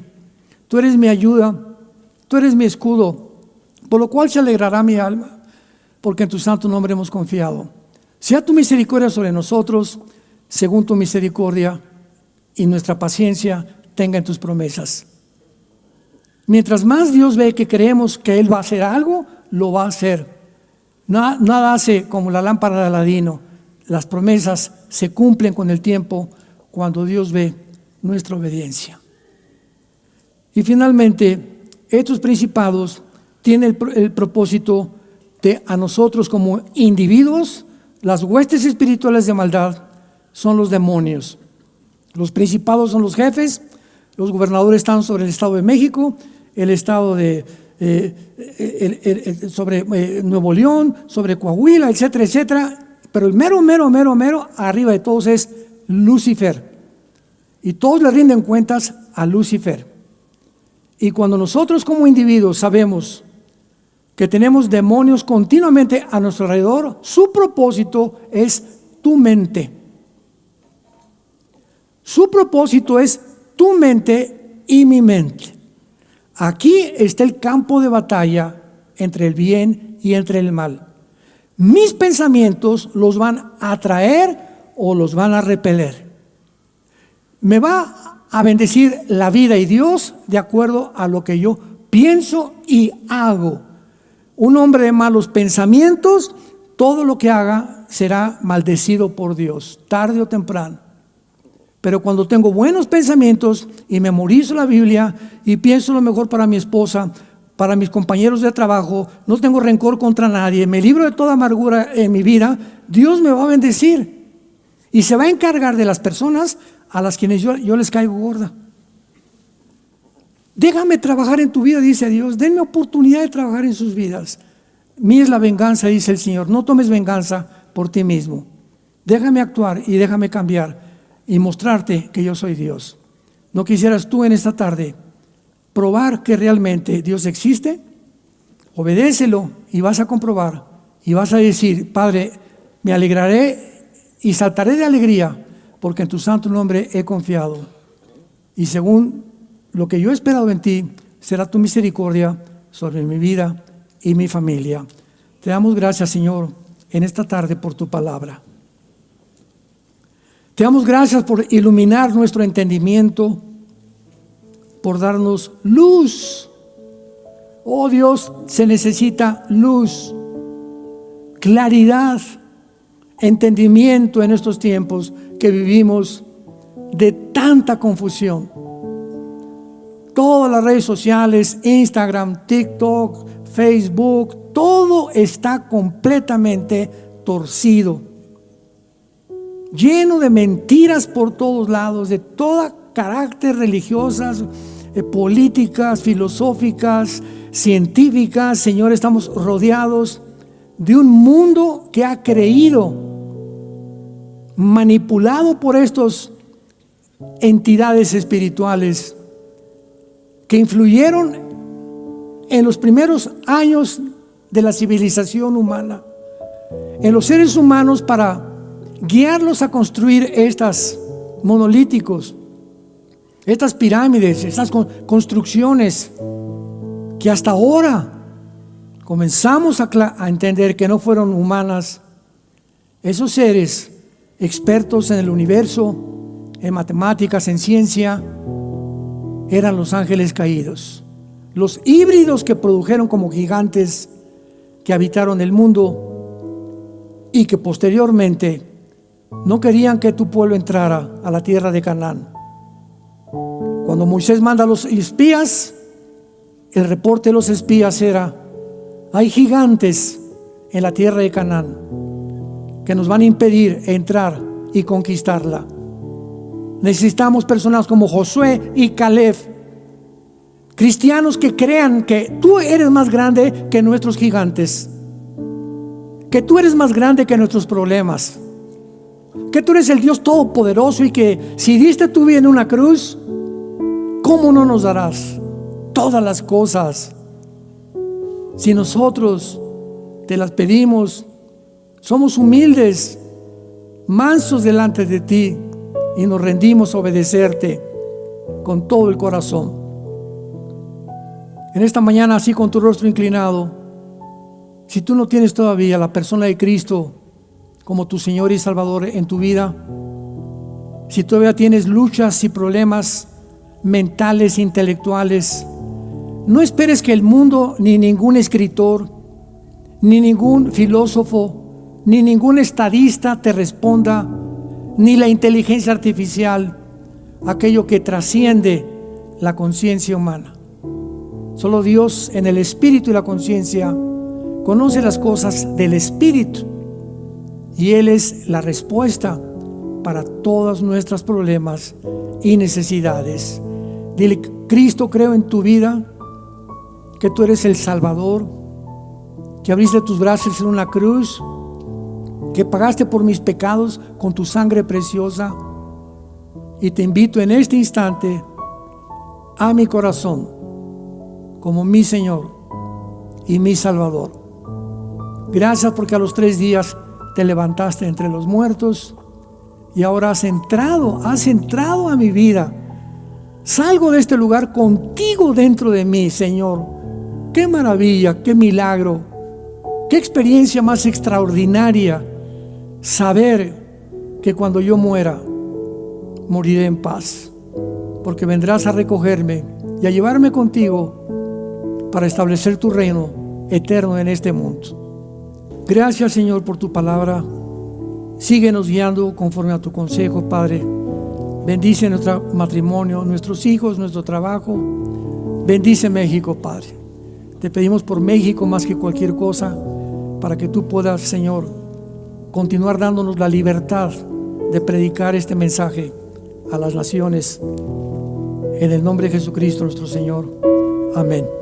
Tú eres mi ayuda, tú eres mi escudo, por lo cual se alegrará mi alma, porque en tu santo nombre hemos confiado. Sea tu misericordia sobre nosotros, según tu misericordia, y nuestra paciencia tenga en tus promesas. Mientras más Dios ve que creemos que Él va a hacer algo, lo va a hacer. Nada hace como la lámpara de Aladino. Las promesas se cumplen con el tiempo cuando Dios ve nuestra obediencia. Y finalmente, estos principados tienen el propósito de a nosotros como individuos, las huestes espirituales de maldad son los demonios. Los principados son los jefes, los gobernadores están sobre el Estado de México, el Estado de sobre Nuevo León, sobre Coahuila, etcétera, etcétera. Pero el mero arriba de todos es Lucifer. Y todos le rinden cuentas a Lucifer. Y cuando nosotros como individuos sabemos que tenemos demonios continuamente a nuestro alrededor, su propósito es tu mente. Su propósito es tu mente y mi mente. Aquí está el campo de batalla entre el bien y entre el mal. Mis pensamientos los van a atraer o los van a repeler. Me va a bendecir la vida y Dios de acuerdo a lo que yo pienso y hago. Un hombre de malos pensamientos, todo lo que haga será maldecido por Dios, tarde o temprano. Pero cuando tengo buenos pensamientos y memorizo la Biblia y pienso lo mejor para mi esposa, para mis compañeros de trabajo, no tengo rencor contra nadie, me libro de toda amargura en mi vida, Dios me va a bendecir y se va a encargar de las personas a las quienes yo les caigo gorda. Déjame trabajar en tu vida, dice Dios, denme oportunidad de trabajar en sus vidas. Mía es la venganza, dice el Señor, no tomes venganza por ti mismo. Déjame actuar y déjame cambiar y mostrarte que yo soy Dios. ¿No quisieras tú en esta tarde probar que realmente Dios existe? Obedécelo y vas a comprobar y vas a decir: Padre, me alegraré y saltaré de alegría porque en tu santo nombre he confiado. Y según lo que yo he esperado en ti, será tu misericordia sobre mi vida y mi familia. Te damos gracias, Señor, en esta tarde por tu palabra. Te damos gracias por iluminar nuestro entendimiento, por darnos luz. Oh Dios, se necesita luz, claridad, entendimiento en estos tiempos que vivimos de tanta confusión. Todas las redes sociales, Instagram, TikTok, Facebook, todo está completamente torcido, lleno de mentiras por todos lados, de todo carácter, religiosas, políticas, filosóficas, científicas. Señor, estamos rodeados de un mundo que ha creído, manipulado por estas entidades espirituales que influyeron en los primeros años de la civilización humana, en los seres humanos, para guiarlos a construir estas monolíticos, estas pirámides, estas construcciones que hasta ahora comenzamos a entender que no fueron humanas. Esos seres expertos en el universo, en matemáticas, en ciencia, eran los ángeles caídos, los híbridos que produjeron como gigantes que habitaron el mundo y que posteriormente no querían que tu pueblo entrara a la tierra de Canaán. Cuando Moisés manda a los espías, el reporte de los espías era: hay gigantes en la tierra de Canaán que nos van a impedir entrar y conquistarla. Necesitamos personas como Josué y Caleb, cristianos que crean que tú eres más grande que nuestros gigantes, que tú eres más grande que nuestros problemas, que tú eres el Dios todopoderoso y que si diste tu vida en una cruz, ¿cómo no nos darás todas las cosas? Si nosotros te las pedimos, somos humildes, mansos delante de ti y nos rendimos a obedecerte con todo el corazón. En esta mañana, así con tu rostro inclinado, si tú no tienes todavía la persona de Cristo como tu Señor y Salvador en tu vida, si todavía tienes luchas y problemas mentales, intelectuales, No esperes que el mundo, ni ningún escritor, ni ningún filósofo, ni ningún estadista te responda, ni la inteligencia artificial, aquello que trasciende la conciencia humana. Solo Dios, en el espíritu y la conciencia, conoce las cosas del espíritu, y Él es la respuesta para todos nuestros problemas y necesidades. Dile: Cristo, creo en tu vida, que tú eres el Salvador, que abriste tus brazos en una cruz, que pagaste por mis pecados con tu sangre preciosa, y te invito en este instante a mi corazón como mi Señor y mi Salvador. Gracias porque a los 3 días te levantaste entre los muertos y ahora has entrado a mi vida. Salgo de este lugar contigo dentro de mí, Señor. Qué maravilla, qué milagro, qué experiencia más extraordinaria saber que cuando yo muera, moriré en paz, porque vendrás a recogerme y a llevarme contigo para establecer tu reino eterno en este mundo. Gracias, Señor, por tu palabra. Síguenos guiando conforme a tu consejo, Padre. Bendice nuestro matrimonio, nuestros hijos, nuestro trabajo. Bendice México, Padre. Te pedimos por México más que cualquier cosa, para que tú puedas, Señor, continuar dándonos la libertad de predicar este mensaje a las naciones. En el nombre de Jesucristo nuestro Señor. Amén.